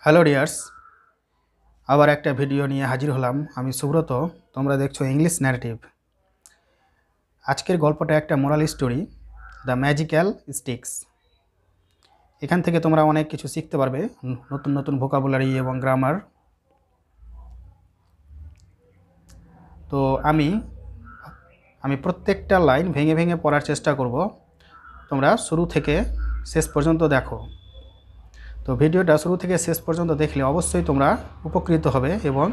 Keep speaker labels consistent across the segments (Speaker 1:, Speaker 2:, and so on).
Speaker 1: Hello dears, আবার একটা video নিয়ে হাজির হলাম। আমি সুব্রত, তোমরা দেখছো ইংলিশ ন্যারেটিভ। আজকের গল্পটা একটা moral story, the magical sticks. এখান থেকে তোমরা অনেক কিছু শিখতে পারবে, নতুন নতুন ভোকাবুলারি এবং গ্রামার। তো আমি প্রত্যেকটা লাইন ভেঙে ভেঙে পড়ার চেষ্টা করব। তোমরা শুরু থেকে শেষ পর্যন্ত দেখো। তো ভিডিওটা শুরু থেকে শেষ পর্যন্ত দেখলে অবশ্যই তোমরা উপকৃত হবে এবং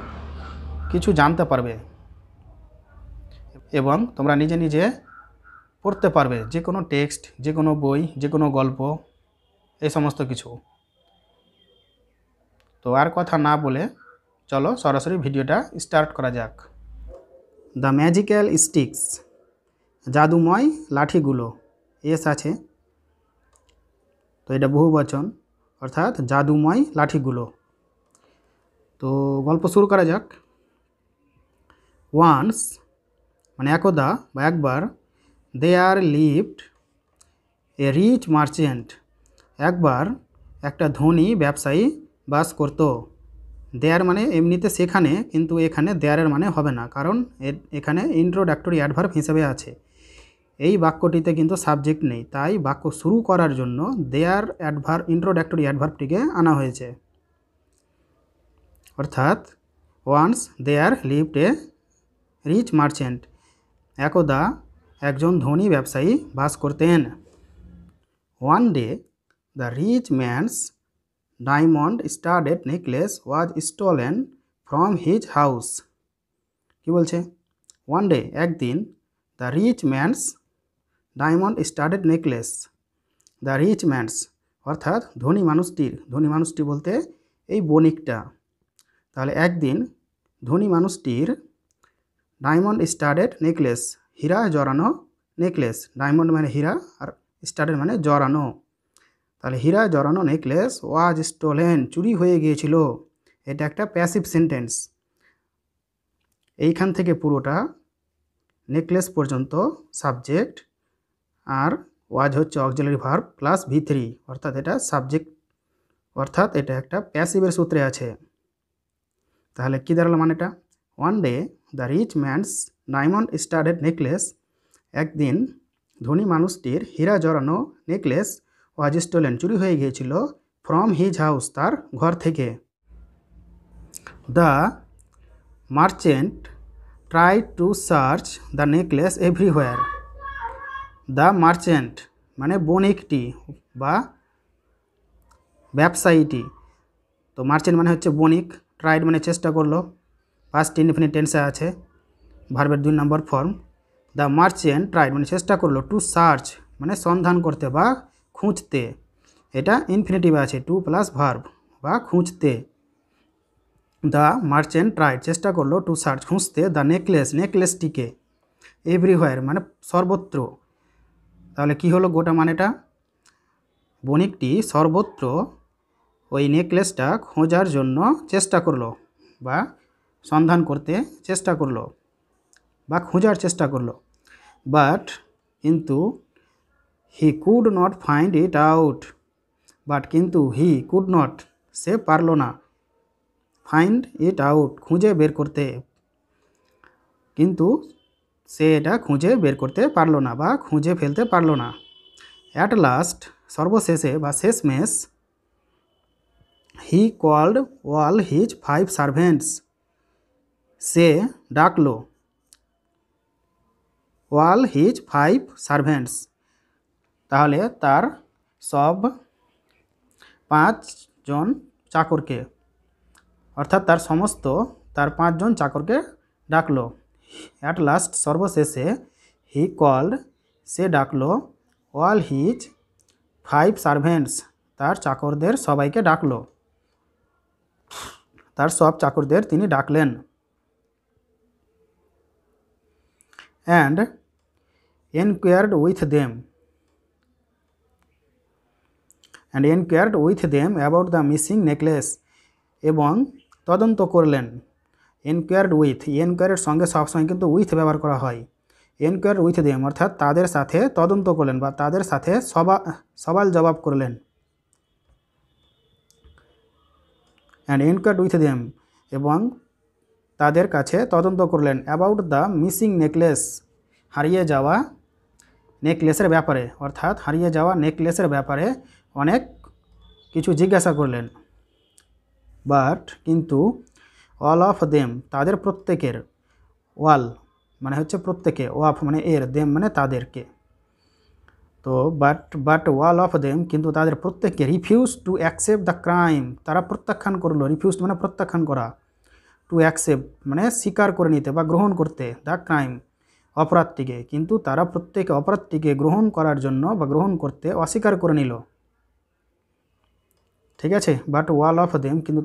Speaker 1: কিছু জানতে পারবে এবং তোমরা নিজে নিজে পড়তে পারবে, যে কোনো টেক্সট, যে কোনো বই, যে কোনো গল্প, এই সমস্ত কিছু। তো আর কথা না বলে চলো সরাসরি ভিডিওটা স্টার্ট করা যাক। দ্য ম্যাজিক্যাল স্টিক্স, জাদুময় লাঠিগুলো। এস আছে, তো এটা বহুবচন, অর্থাৎ জাদুময় লাঠিগুলো। তো গল্প শুরু করা যাক। ওয়ান্স মানে একদা বা একবার, there lived a rich merchant, একবার একটা ধনী ব্যবসায়ী বাস করত। দেয়ার মানে এমনিতে সেখানে, কিন্তু এখানে দেয়ারের মানে হবে না, কারণ এখানে ইন্ট্রোডাক্টরি অ্যাডভার্ব হিসেবে আছে। এই বাক্যটিতে কিন্তু সাবজেক্ট নেই, তাই বাক্য শুরু করার জন্য দেয়ার ইন্ট্রোডাক্টরি অ্যাডভার্বটিকে আনা হয়েছে। অর্থাৎ once there lived a rich merchant, একদা একজন ধনী ব্যবসায়ী বাস করতেন। One day the rich man's diamond studded necklace was stolen from his house. কি বলছে? ওয়ান ডে একদিন, the rich man's diamond studded necklace, the rich man's অর্থাৎ ধনী মানুষটি বলতে এই বণিকটা। তাহলে একদিন ধনী মানুষটির ডায়মন্ড স্টাডেড নেকলেস, হীরা জড়ানো নেকলেস, ডায়মন্ড মানে হীরা আর স্টাডেড মানে জড়ানো, তাহলে হীরা জড়ানো নেকলেস ওয়াজ স্টোলেন চুরি হয়ে গিয়েছিল। এটা একটা প্যাসিভ সেন্টেন্স। এইখান থেকে পুরোটা নেকলেস পর্যন্ত সাবজেক্ট, আর ওয়াজ হচ্ছে অক্সিলারি ভার্ব প্লাস V3, অর্থাৎ এটা সাবজেক্ট, অর্থাৎ এটা একটা প্যাসিভের সূত্রে আছে। তাহলে কী দাঁড়ালো মানেটা? One day the rich man's diamond studded necklace, একদিন ধনী মানুষটির হীরা জড়ানো নেকলেস ওয়াজ স্টোলেন চুরি হয়ে গিয়েছিল, ফ্রম হিজ হাউস তার ঘর থেকে। The merchant try to search the necklace everywhere. The merchant মানে বণিকটি বা ব্যবসায়ীটি। তো মার্চেন্ট মানে হচ্ছে বণিক, ট্রাইড মানে চেষ্টা করলো, পাস্ট ইনডিফিনিট টেন্সে আছে, ভার্বের 2 নম্বর ফর্ম। দ্য মার্চেন্ট ট্রাইড মানে চেষ্টা করলো, টু সার্চ মানে সন্ধান করতে বা খুঁজতে, এটা ইনফিনিটিভ আছে, টু প্লাস ভার্ব বা খুঁজতে। দ্য মার্চেন্ট ট্রাইড চেষ্টা করলো, টু সার্চ খুঁজতে, দ্য নেকলেসটিকে, এভরিহোয়ার মানে সর্বত্র। তাহলে কি হলো গোটা মানেটা? বণিকটি সর্বত্র ওই নেকলেসটা খোঁজার জন্য চেষ্টা করলো বা সন্ধান করতে চেষ্টা করলো বা খোঁজার চেষ্টা করলো। বাট কিন্তু he could not find it out, but কিন্তু হি কুড নট সে পারলো না, ফাইন্ড ইট আউট খুঁজে বের করতে, কিন্তু সে এটা খুঁজে বের করতে পারলো না বা খুঁজে ফেলতে পারলো না। অ্যাট লাস্ট সর্বশেষে বা শেষমেশ, he called all his 5 servants, সে ডাকলো অল হিজ 5 সার্ভেন্টস, তাহলে তার সব 5 জন চাকরকে, অর্থাৎ তার 5 জন চাকরকে ডাকলো। অ্যাট লাস্ট সর্বশেষে, হি কল্ড সে ডাকলো, অল হিজ 5 সার্ভেন্টস তার চাকরদের সবাইকে ডাকলো, তার সব চাকরদের তিনি ডাকলেন। And enquired with them about the missing necklace, এবং তদন্ত করলেন। এনকোয়ারের সঙ্গে সবসময় কিন্তু উইথ ব্যবহার করা হয়। এনকোয়ার্ড উইথ দেম অর্থাৎ তাদের সাথে তদন্ত করলেন বা তাদের সাথে সওয়াল জবাব করলেন। অ্যান্ড এনকোয়ার্ড উইথ দেম, এবং তাদের কাছে তদন্ত করলেন অ্যাবাউট দ্য মিসিং নেকলেস, হারিয়ে যাওয়া নেকলেসের ব্যাপারে, অর্থাৎ হারিয়ে যাওয়া নেকলেসের ব্যাপারে অনেক কিছু জিজ্ঞাসা করলেন। বাট কিন্তু অল অফ দেম, তাদের প্রত্যেকের, ওয়াল মানে হচ্ছে প্রত্যেকে, ওয়াফ মানে এর, দেম মানে তাদেরকে, তো বাট ওয়াল অফ দেম কিন্তু তাদের প্রত্যেককে, refuse to accept the crime, তারা প্রত্যাখ্যান করলো, রিফিউজ মানে প্রত্যাখ্যান করা, টু অ্যাকসেপ্ট মানে স্বীকার করে নিতে বা গ্রহণ করতে, দ্য ক্রাইম অপরাধটিকে, কিন্তু তারা প্রত্যেকে অপরাধটিকে গ্রহণ করার জন্য বা গ্রহণ করতে অস্বীকার করে নিল। ঠিক আছে, বাট ওয়াল অফ দেম কিন্তু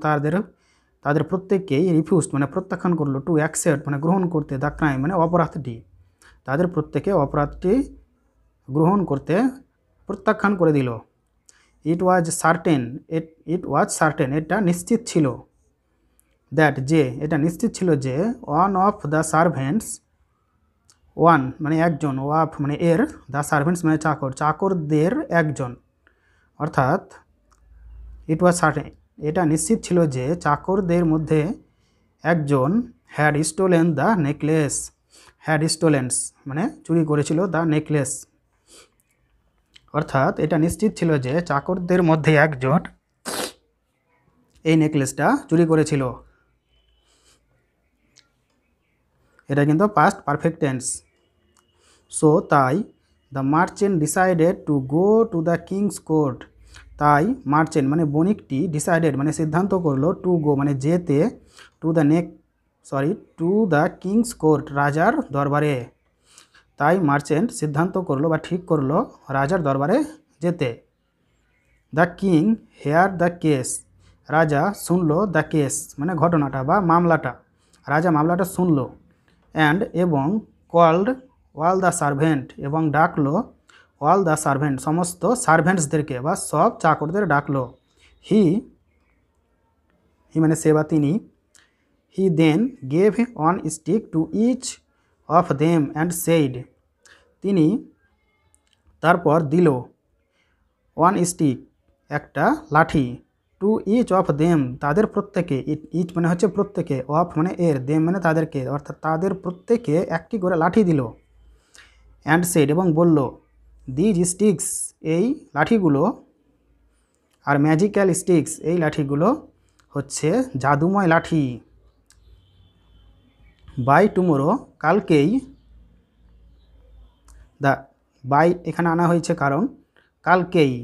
Speaker 1: তাদের প্রত্যেককেই রিফিউজ মানে প্রত্যাখ্যান করলো, টু অ্যাকসেপ্ট মানে গ্রহণ করতে, দ্য ক্রাইম মানে অপরাধটি, তাদের প্রত্যেকে অপরাধটি গ্রহণ করতে প্রত্যাখ্যান করে দিল। ইট ওয়াজ সার্টেন এটা নিশ্চিত ছিল, দ্যাট যে এটা নিশ্চিত ছিল যে one of the servants, one মানে একজন, ওয়াফ মানে এর, দ্য সার্ভেন্টস মানে চাকর, চাকরদের একজন, অর্থাৎ ইট ওয়াজ সার্টেন এটা নিশ্চিত ছিল যে চাকরদের মধ্যে একজন had stolen the necklace, had stolen মানে চুরি করেছিল, দ্য নেকলেস, অর্থাৎ এটা নিশ্চিত ছিল যে চাকরদের মধ্যে একজন এই নেকলেসটা চুরি করেছিল। এটা কিন্তু পাস্ট পারফেক্ট টেন্স। সো তাই the merchant decided to go to the king's court, তাই মার্চেন্ট মানে বণিকটি ডিসাইডেড মানে সিদ্ধান্ত করলো, টু গো মানে যেতে, টু দ্য কিংস কোর্ট রাজার দরবারে, তাই মার্চেন্ট সিদ্ধান্ত করলো বা ঠিক করলো রাজার দরবারে যেতে। The king hear the case, রাজা শুনলো, দ্য কেস মানে ঘটনাটা বা মামলাটা, রাজা মামলাটা শুনলো, অ্যান্ড এবং কল্ড অল দ্য সার্ভেন্ট এবং ডাকলো, অল দ্য সার্ভেন্ট সমস্ত সার্ভেন্টসদেরকে বা সব চাকরদের ডাকলো। হি মানে সে বা তিনি, he then gave one stick to each of them and said, তিনি তারপর দিল ওয়ান স্টিক একটা লাঠি, টু ইচ অফ দেম তাদের প্রত্যেকে, ইচ মানে হচ্ছে প্রত্যেকে, অফ মানে এর, দেম মানে তাদেরকে, অর্থাৎ তাদের প্রত্যেকে একটি করে লাঠি দিল, অ্যান্ড সেড এবং বলল, দিজ স্টিক্স এই লাঠিগুলো, আর ম্যাজিক্যাল স্টিক্স এই লাঠিগুলো হচ্ছে জাদুময় লাঠি, বাই টুমোরো কালকেই, দা বাই এখানে আনা হয়েছে কারণ কালকেই,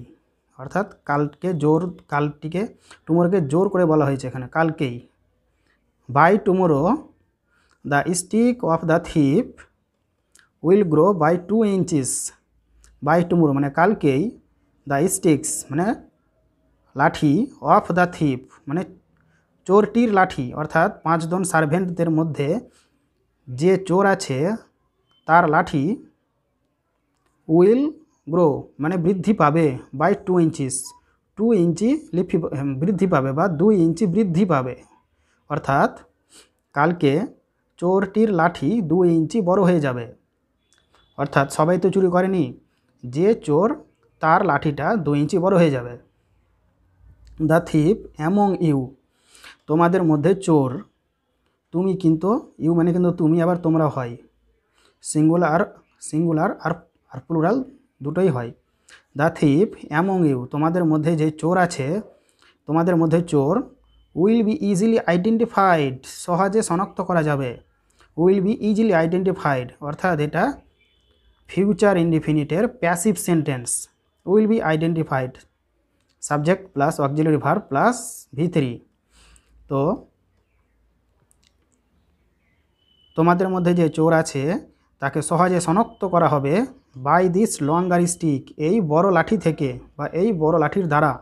Speaker 1: অর্থাৎ কালটিকে টুমোরোকে জোর করে বলা হয়েছে এখানে, কালকেই, by tomorrow the stick of the thief will grow by 2 inches, by tomorrow মানে কালকেই, দ্য স্টিক্স মানে লাঠি, অফ দ্য থিপ মানে চোরটির লাঠি, অর্থাৎ 5 জন সার্ভেন্টদের মধ্যে যে চোর আছে তার লাঠি, উইল গ্রো মানে বৃদ্ধি পাবে, বাই 2 ইঞ্চিস 2 ইঞ্চি বৃদ্ধি পাবে বা 2 ইঞ্চি বৃদ্ধি পাবে, অর্থাৎ কালকে চোরটির লাঠি 2 ইঞ্চি বড় হয়ে যাবে, অর্থাৎ সবাই তো চুরি করেনি, যে চোর তার লাঠিটা 2 ইঞ্চি বড় হয়ে যাবে। দ্য থিপ অ্যামং ইউ তোমাদের মধ্যে চোর, তুমি কিন্তু ইউ মানে কিন্তু তুমি আবার তোমরা হয়, সিঙ্গুলার আর প্লুরাল দুটোই হয়। দ্য থিপ অ্যামং ইউ তোমাদের মধ্যে যে চোর আছে, তোমাদের মধ্যে চোর, উইল বি ইজিলি আইডেন্টিফাইড সহজে শনাক্ত করা যাবে, উইল বি ইজিলি আইডেন্টিফাইড অর্থাৎ এটা ফিউচার ইনডিফিনিটের passive sentence, will be identified subject plus auxiliary verb plus V3, তো তোমাদের মধ্যে যে চোর আছে তাকে সহজে শনাক্ত করা হবে বাই দিস লঙ্গার স্টিক এই বড় লাঠি থেকে বা এই বড় লাঠির দ্বারা,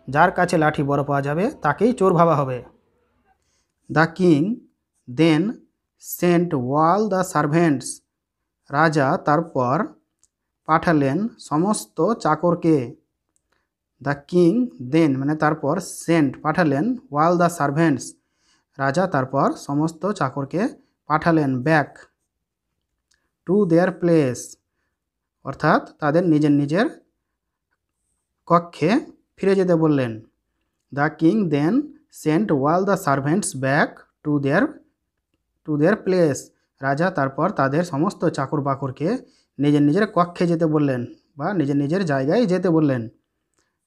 Speaker 1: যার কাছে লাঠি বড় পাওয়া যাবে তাকেই চোর ভাবা হবে। The king then sent all the servants রাজা তারপর পাঠালেন সমস্ত চাকরকে, দ্য কিং দেন মানে তারপর, সেন্ট পাঠালেন, অল দ্য সার্ভেন্টস রাজা তারপর সমস্ত চাকরকে পাঠালেন, ব্যাক টু দেয়ার প্লেস অর্থাৎ তাদের নিজের নিজের কক্ষে ফিরে যেতে বললেন। The king then sent all the servants back to their place. রাজা তারপর তাদের সমস্ত চাকর বাকরকে নিজের নিজের কক্ষে যেতে বললেন বা নিজের নিজের জায়গায় যেতে বললেন।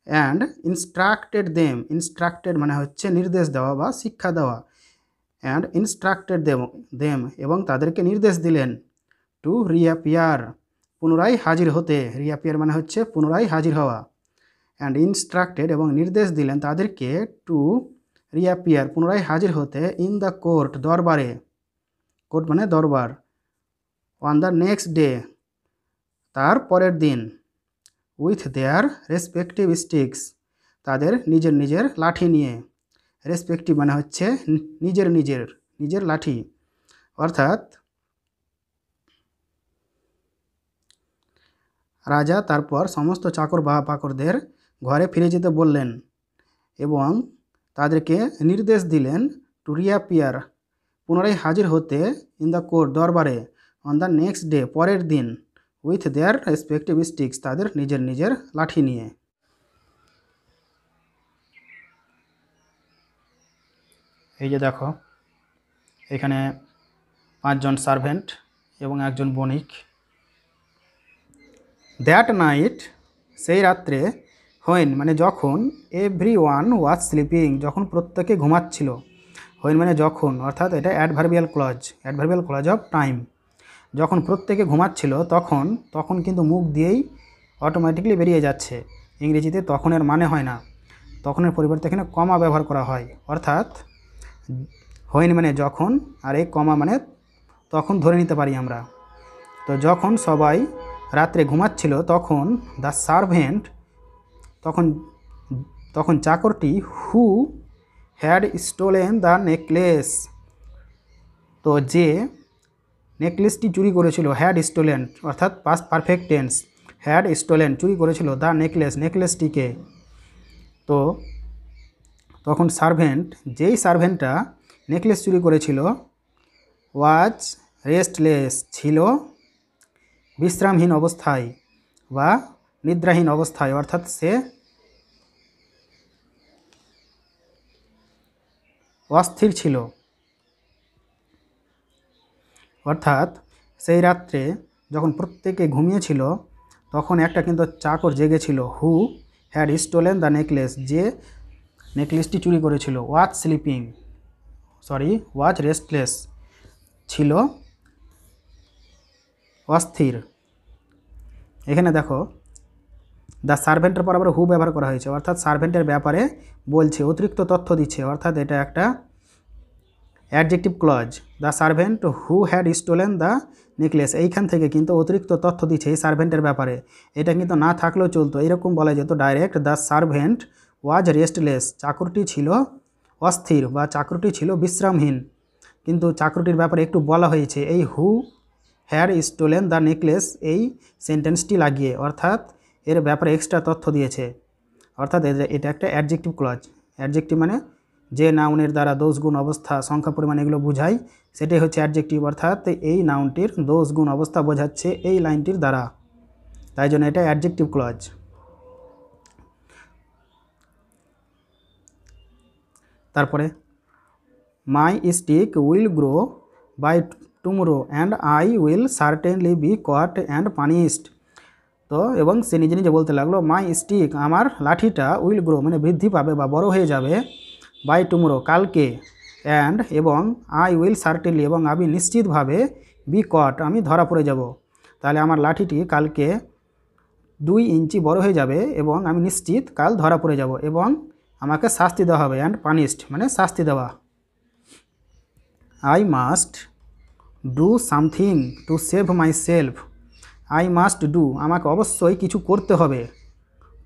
Speaker 1: অ্যান্ড ইনস্ট্রাক্টেড ইনস্ট্রাক্টেড মানে হচ্ছে নির্দেশ দেওয়া বা শিক্ষা দেওয়া। অ্যান্ড ইনস্ট্রাক্টেড দেম এবং তাদেরকে নির্দেশ দিলেন টু রিঅ্যাপিয়ার পুনরায় হাজির হতে। রিঅ্যাপিয়ার মানে হচ্ছে পুনরায় হাজির হওয়া। অ্যান্ড ইনস্ট্রাক্টেড এবং নির্দেশ দিলেন তাদেরকে টু রিঅ্যাপিয়ার পুনরায় হাজির হতে ইন দ্য কোর্ট দরবারে। কোর্ট মানে দরবার। অন দ্য নেক্সট ডে তার পরের দিন। উইথ দেয়ার রেসপেক্টিভ স্টিক্স তাদের নিজের নিজের লাঠি নিয়ে। রেসপেক্টিভ মানে হচ্ছে নিজের নিজের নিজের লাঠি। অর্থাৎ রাজা তারপর সমস্ত চাকর বা বাকরদের ঘরে ফিরে যেতে বললেন এবং তাদেরকে নির্দেশ দিলেন টু রিঅ্যাপিয়ার পুনরায় হাজির হতে ইন দ্য কোর্ট দরবারে অন দ্য নেক্সট ডে পরের দিন উইথ দেয়ার রেসপেক্টিভ স্টিক্স তাদের নিজের নিজের লাঠি নিয়ে। এই যে দেখো এখানে 5 জন সার্ভেন্ট এবং একজন বণিক। দ্যাট নাইট সেই রাত্রে হোয়েন মানে যখন এভরি ওয়ান ওয়াজ স্লিপিং যখন প্রত্যেকে ঘুমাচ্ছিল। হোয়েন মানে যখন, অর্থাৎ এটা অ্যাডভার্বিয়াল ক্লজ অফ টাইম। যখন প্রত্যেকে ঘুমাচ্ছিল তখন কিন্তু মুখ দিয়েই অটোমেটিকলি বেরিয়ে যাচ্ছে। ইংরেজিতে তখনের মানে হয় না, তখনের পরিবর্তে এখানে কমা ব্যবহার করা হয়। অর্থাৎ হোয়েন মানে যখন আর এই কমা মানে তখন ধরে নিতে পারি আমরা। তো যখন সবাই রাত্রে ঘুমাচ্ছিল তখন দ্য সার্ভেন্ট তখন চাকরটি who had stolen the necklace তো যে নেকলেসটি চুরি করেছিল, হ্যাড স্টোলেন অর্থাৎ past perfect tense, had stolen চুরি করেছিল দ্য নেকলেসটিকে। তো তখন যেই সার্ভেন্টটা নেকলেস চুরি করেছিল ওয়াজ রেস্টলেস ছিল বিশ্রামহীন অবস্থায় বা নিদ্রাহীন অবস্থায়, অর্থাৎ সে অস্থির ছিল। অর্থাৎ সেই রাত্রে যখন প্রত্যেকে ঘুমিয়েছিল তখন একটা কিন্তু চাকর জেগেছিল, হু হ্যাড স্টোলেন দ্য নেকলেস যে নেকলেসটি চুরি করেছিল। ওয়াজ রেস্টলেস ছিল অস্থির। এখানে দেখো দ্য সার্ভেন্টের পর আবার হু ব্যবহার করা হয়েছে, অর্থাৎ সার্ভেন্টের ব্যাপারে বলছে, অতিরিক্ত তথ্য দিচ্ছে, অর্থাৎ এটা একটা adjective clause. The servant who had stolen the necklace এইখান থেকে কিন্তু অতিরিক্ত তথ্য দিচ্ছে এই সার্ভেন্টের ব্যাপারে। এটা কিন্তু না থাকলেও চলতো, এরকম বলা যেত direct the servant was restless চাকরটি ছিল অস্থির বা চাকরটি ছিল বিশ্রামহীন। কিন্তু চাকরটির ব্যাপারে একটু বলা হয়েছে এই হু হ্যাড স্টোলেন দ্য নেকলেস এই সেন্টেন্সটি লাগিয়ে, অর্থাৎ এর ব্যাপারে এক্সট্রা তথ্য দিয়েছে। অর্থাৎ এটা একটা অ্যাডজেক্টিভ ক্লজ। অ্যাডজেক্টিভ মানে যে নাউনের দ্বারা দোষ গুণ অবস্থা সংখ্যা পরিমাণ এগুলো বোঝায় সেটাই হচ্ছে অ্যাডজেক্টিভ, অর্থাৎ এই নাউনটির দোষ গুণ অবস্থা বোঝাচ্ছে এই লাইনটির দ্বারা, তাই জন্য এটা অ্যাডজেক্টিভ ক্লজ। তারপরে my stick will grow by tomorrow and I will certainly be caught and punished. তো এবং সে নিজে নিজে বলতে লাগলো মাই স্টিক আমার লাঠিটা উইল গ্রো মানে বৃদ্ধি পাবে বা বড় হয়ে যাবে, বাই টুমরো কালকে, অ্যান্ড এবং আই উইল সার্টেনলি এবং আমি নিশ্চিতভাবে বি কট আমি ধরা পড়ে যাব। তাহলে আমার লাঠিটি কালকে 2 ইঞ্চি বড় হয়ে যাবে এবং আমি নিশ্চিত কাল ধরা পড়ে যাব এবং আমাকে শাস্তি দেওয়া হবে। অ্যান্ড পানিশড মানে শাস্তি দেওয়া। I must do something to save my self. I must do আমাকে অবশ্যই কিছু করতে হবে,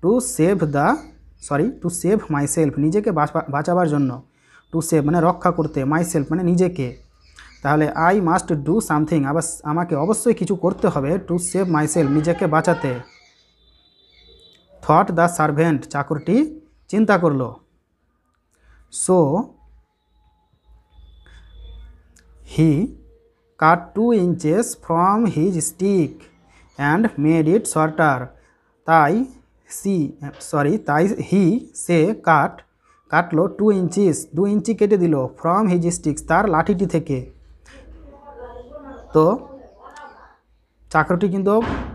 Speaker 1: টু সেভ মাই সেলফ নিজেকে বাঁচাবার জন্য, টু সেভ মানে রক্ষা করতে, মাই সেলফ মানে নিজেকে। তাহলে আই মাস্ট ডু সামথিং আবার আমাকে অবশ্যই কিছু করতে হবে, টু সেভ মাই সেলফ নিজেকে বাঁচাতে। থট দ্য সার্ভেন্ট চাকরটি চিন্তা করলো। So he cut 2 inches from his stick and made it shorter. তাই সে কাট কাটলো 2 ইঞ্চিস, 2 ইঞ্চি কেটে দিল ফ্রম হিজ স্টিক্স, তার লাঠিটি থেকে। তো চাকরটি কিন্তু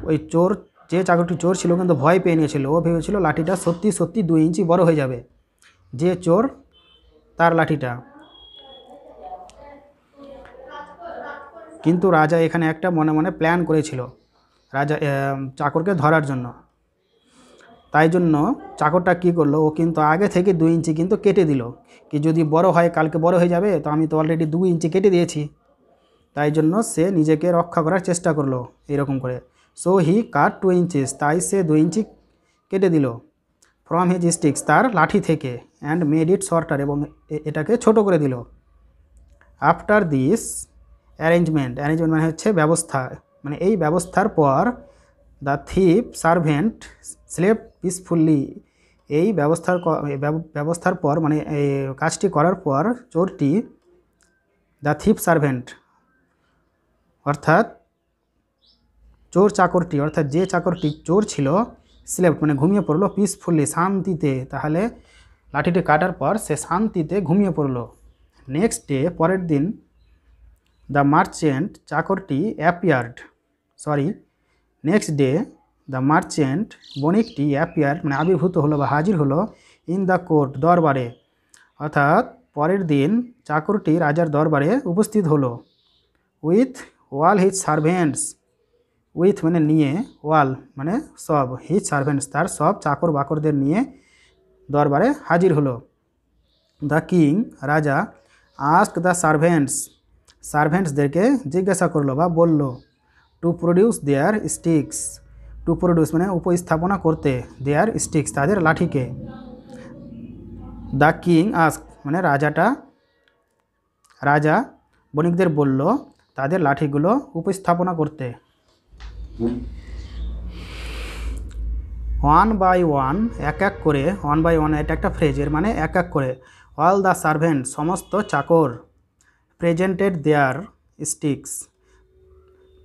Speaker 1: ওই চোর, যে চাকরটি চোর ছিল কিন্তু ভয় পেয়ে নিয়েছিল, ও ভেবেছিল লাঠিটা সত্যি সত্যি 2 ইঞ্চি বড় হয়ে যাবে, যে চোর তার লাঠিটা। কিন্তু রাজা এখানে একটা মনে মনে প্ল্যান করেছিল রাজা চাকরকে ধরার জন্য। তাই জন্য চাকরটা কী করলো, ও কিন্তু আগে থেকে 2 ইঞ্চি কিন্তু কেটে দিল, কি যদি বড় হয় কালকে বড় হয়ে যাবে, তো আমি তো অলরেডি 2 ইঞ্চি কেটে দিয়েছি। তাই জন্য সে নিজেকে রক্ষা করার চেষ্টা করলো এরকম করে। সো হি কাট 2 ইঞ্চিস, তাই সে 2 ইঞ্চি কেটে দিল ফ্রম হিজ স্টিক্স, তার লাঠি থেকে, অ্যান্ড মেড ইট শর্টার, এবং এটাকে ছোট করে দিল। আফটার দিস অ্যারেঞ্জমেন্ট, অ্যারেঞ্জমেন্ট মানে হচ্ছে ব্যবস্থা, মানে এই ব্যবস্থার পর দ্য থিপ সার্ভেন্ট স্লেপ পিসফুল্লি, এই ব্যবস্থার পর মানে এই কাজটি করার পর চোরটি, দ্য থিপ সার্ভেন্ট অর্থাৎ চোর চাকরটি, অর্থাৎ যে চাকরটি চোর ছিল, স্লেপ্ট মানে ঘুমিয়ে পড়লো, পিসফুলি শান্তিতে, তাহলে লাঠিটি কাটার পর সে শান্তিতে ঘুমিয়ে পড়লো। নেক্সট ডে, পরের দিন, দ্য মার্চেন্ট চাকরটি appeared, next day the merchant বণিকটি অ্যাপিয়ার্ড মানে আবির্ভূত হলো বা হাজির হলো, ইন দ্য কোর্ট দরবারে, অর্থাৎ পরের দিন চাকরটি রাজার দরবারে উপস্থিত হলো, with wall his servants, with মানে নিয়ে, ওয়াল মানে সব, হিজ সার্ভেন্টস তার সব চাকর বাকরদের নিয়ে দরবারে হাজির হলো। দ্য কিং রাজা আস্ক দ্য সার্ভেন্টসদেরকে জিজ্ঞাসা করলো বা বলল, to produce their sticks, to produce মানে উপস্থাপনা করতে, দেয়ার স্টিক্স তাদের লাঠিকে। দ্য কিং আস্ক মানে রাজা বণিকদের বলল তাদের লাঠিগুলো উপস্থাপনা করতে। ওয়ান বাই ওয়ান এক এক করে, ওয়ান বাই ওয়ান এটা একটা ফ্রেজ, এর মানে এক এক করে, অল দ্য সার্ভেন্ট সমস্ত চাকর, প্রেজেন্টেড দেয়ার স্টিক্স,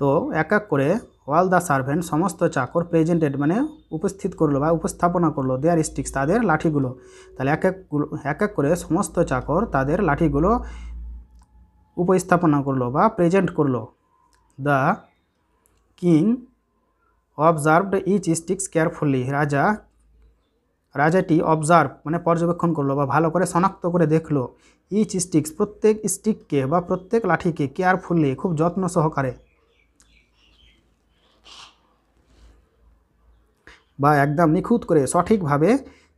Speaker 1: তো এক এক করে অল দ্য সার্ভেন্ট সমস্ত চাকর, প্রেজেন্টেড মানে উপস্থিত করলো বা উপস্থাপনা করলো, দেয়ার স্টিক্স তাদের লাঠিগুলো। তাহলে এক এক করে সমস্ত চাকর তাদের লাঠিগুলো উপস্থাপনা করলো বা প্রেজেন্ট করলো। The king observed each sticks carefully, রাজাটি অবজার্ভ মানে পর্যবেক্ষণ করলো বা ভালো করে শনাক্ত করে দেখলো, ইচ স্টিক্স প্রত্যেক স্টিককে বা প্রত্যেক লাঠিকে, কেয়ারফুলি খুব যত্ন সহকারে বা একদম নিখুঁত করে সঠিকভাবে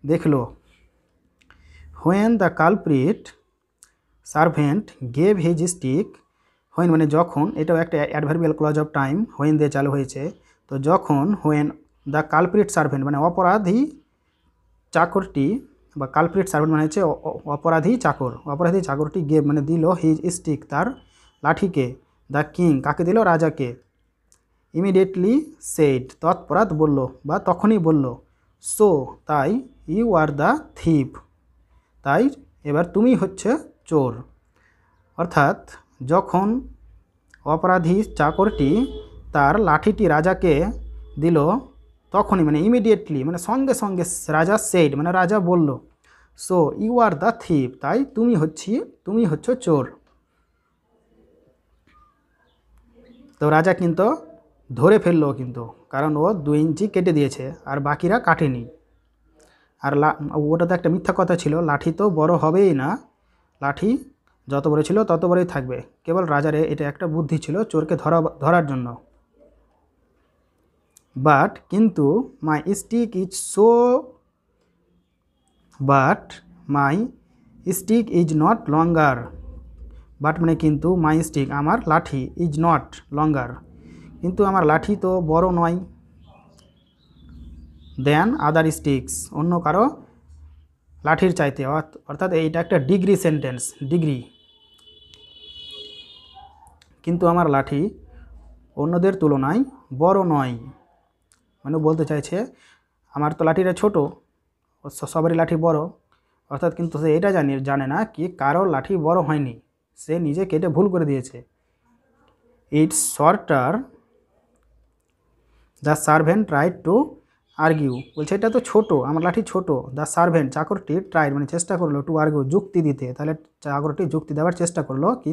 Speaker 1: দেখলো। When the culprit servant gave his stick, when মানে যখন, এটাও একটা adverbial clause of time, when দিয়ে চালু হয়েছে। তো যখন, হোয়েন দ্য কালপ্রিট সার্ভেন্ট মানে অপরাধী চাকরটি, বা কালপ্রিট সার্ভেন্ট মানে হচ্ছে অপরাধী চাকরটি গেভ মানে দিল, হিজ স্টিক তার লাঠিকে, দ্য কিং কাকে দিল, রাজাকে, ইমিডিয়েটলি সেড তৎপরাৎ বলল বা তখনই বলল, সো তাই, ইউ আর দ্য থিপ তাই এবার তুমি হচ্ছে চোর। অর্থাৎ যখন অপরাধী চাকরটি তার লাঠিটি রাজাকে দিল, তখনই মানে ইমিডিয়েটলি মানে সঙ্গে সঙ্গে রাজা সেড মানে রাজা বলল, so you are the thief তাই তুমি হচ্ছ চোর। তো রাজা কিন্তু ধরে ফেললো, কিন্তু কারণ ও 2 ইঞ্চি কেটে দিয়েছে আর বাকিরা কাটেনি। আর ওটা তো একটা মিথ্যা কথা ছিল, লাঠি তো বড় হবেই না, লাঠি যত বড় ছিল তত বড়ই থাকবে, কেবল রাজার এটা একটা বুদ্ধি ছিল চোরকে ধরার জন্য। বাট কিন্তু my stick is not longer, but মানে কিন্তু, মাই স্টিক আমার লাঠি, ইজ নট লঙ্গার কিন্তু আমার লাঠি তো বড় নয়, দেন আদার স্টিক্স অন্য কারো লাঠির চাইতে, অর্থাৎ এইটা একটা ডিগ্রি সেন্টেন্স, ডিগ্রি, কিন্তু আমার লাঠি অন্যদের তুলনায় বড় নয়, মানে বলতে চাইছে আমার তো লাঠিটা ছোট, সবারই লাঠি বড়, অর্থাৎ কিন্তু সে এটা জানে না কি কারোর লাঠি বড় হয়নি, সে নিজে কেটে ভুল করে দিয়েছে। It's shorter, the servant tried to argue, বলছে এটা তো ছোট, আমার লাঠি ছোট। দ্য সার্ভেন্ট, চাকরটি ট্রাইড মানে চেষ্টা করলো, টু আর্গিউ যুক্তি দিতে। তাহলে চাকরটি যুক্তি দেওয়ার চেষ্টা করলো কি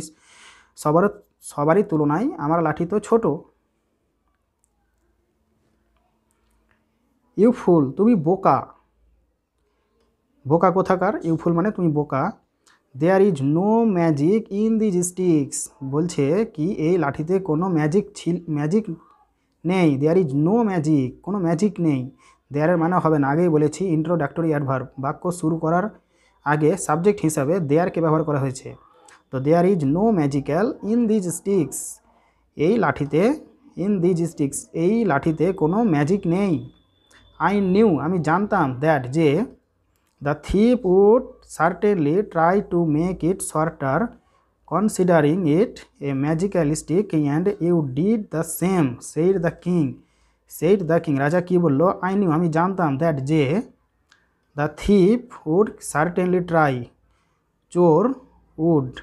Speaker 1: সবারই তুলনায় আমার লাঠি তো ছোট। ইউ ফুল, তুমি বোকা। বোকা কোথাকার, ইউ ফুল মানে তুমি বোকা। There is no magic in these sticks, বলছে কি এই লাঠিতে কোনো ম্যাজিক নেই। দেয়ার ইজ নো ম্যাজিক, কোনো ম্যাজিক নেই। দেয়ারের মানে হবে না, আগেই বলেছি ইন্ট্রোডাক্টরি অ্যাডভার্ব, বাক্য শুরু করার আগে সাবজেক্ট হিসাবে দেয়ারকে ব্যবহার করা হয়েছে। তো there is no magical in these sticks, এই লাঠিতে, ইন দিজ স্টিক্স এই লাঠিতে কোনো ম্যাজিক নেই। আই নিউ, আমি জানতাম, দ্যাট যে, the thief would certainly try to make it shorter, considering it a magical stick, and you did the same, said the king. said the king, রাজা কি বলল, আই নিউ আমি জানতাম, that যে, the thief would certainly try, চোর would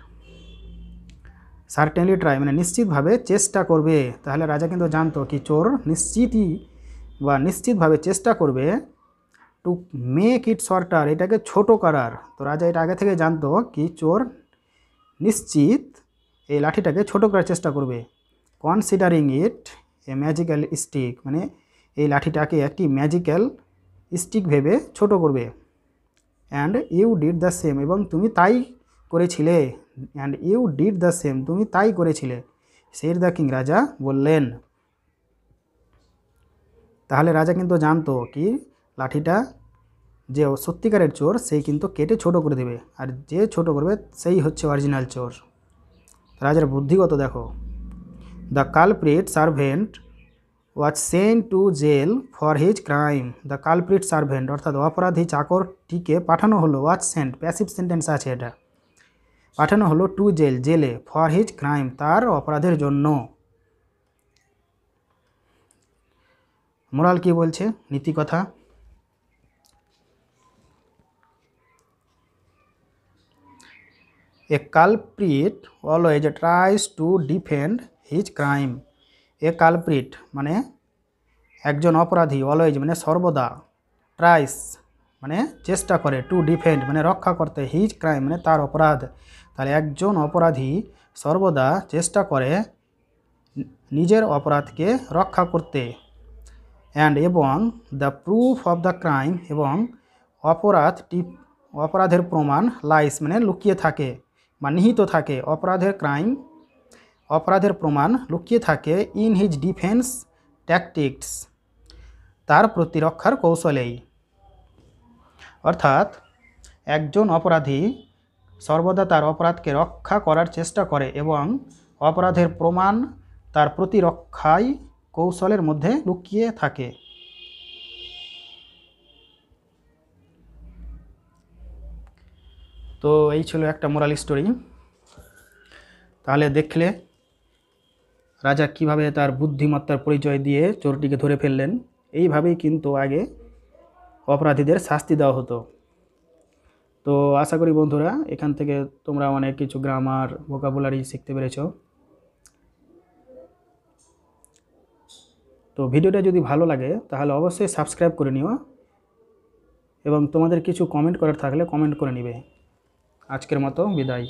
Speaker 1: certainly try মানে নিশ্চিতভাবে চেষ্টা করবে। তাহলে রাজা কিন্তু জানতো কি চোর নিশ্চিতভাবে চেষ্টা করবে টু মেক ইট শর্টার, এটাকে ছোট করার। তো রাজা এটা আগে থেকে জানতো কি চোর নিশ্চিত এই লাঠিটাকে ছোট করার চেষ্টা করবে। Considering it a magical stick মানে এই লাঠিটাকে একটি ম্যাজিক্যাল স্টিক ভেবে ছোট করবে। And you did the same, এবং তুমি তাই করেছিলে। And you did the same, তুমি তাই করেছিলে। সেড দ্য কিং, রাজা বললেন। তাহলে রাজা কিন্তু জানতো কি লাঠিটা যে সত্যিকারের চোর সেই কিন্তু কেটে ছোট করে দেবে, আর যে ছোট করবে সেই হচ্ছে অরিজিনাল চোর। রাজার বুদ্ধিগত দেখো। The culprit servant was sent to jail for his crime. The culprit servant অর্থাৎ অপরাধী চাকরটিকে পাঠানো হলো, ওয়াজ সেন্ট প্যাসিভ সেন্টেন্স আছে এটা, পাঠানো হলো টু জেলে, ফর হিজ ক্রাইম তার অপরাধের জন্য। মোরাল কি বলছে, নীতি কথা। A culprit always tries to defend his crime. A culprit মানে একজন অপরাধী, অলওয়েজ মানে সর্বদা, ট্রাইস মানে চেষ্টা করে, টু ডিফেন্ড মানে রক্ষা করতে, হিজ ক্রাইম মানে তার অপরাধ। তাহলে একজন অপরাধী সর্বদা চেষ্টা করে নিজের অপরাধকে রক্ষা করতে। এবং the proof of the crime, এবং অপরাধের প্রমাণ, লাইস মানে লুকিয়ে থাকে বা নিহিত থাকে, অপরাধের প্রমাণ লুকিয়ে থাকে, ইন হিজ ডিফেন্স ট্যাকটিক্স তার প্রতিরক্ষার কৌশলেই। অর্থাৎ একজন অপরাধী সর্বদা তার অপরাধকে রক্ষা করার চেষ্টা করে এবং অপরাধের প্রমাণ তার প্রতিরক্ষায় কৌশলের মধ্যে লুকিয়ে থাকে। তো এই ছিল একটা মোরাল স্টোরি। তাহলে দেখলে রাজা কিভাবে তার বুদ্ধিমত্তার পরিচয় দিয়ে চোরটিকে ধরে ফেললেন। এইভাবেই কিন্তু আগে অপরাধীদের শাস্তি দেওয়া হতো। তো আশা করি বন্ধুরা এখান থেকে তোমরা অনেক কিছু গ্রামার, ভোকাবুলারি শিখতে পেরেছো। তো ভিডিওটা যদি ভালো লাগে তাহলে অবশ্যই সাবস্ক্রাইব করে নিও, এবং তোমাদের কিছু কমেন্ট করার থাকলে কমেন্ট করে নিবে। আজকের মতো বিদায়।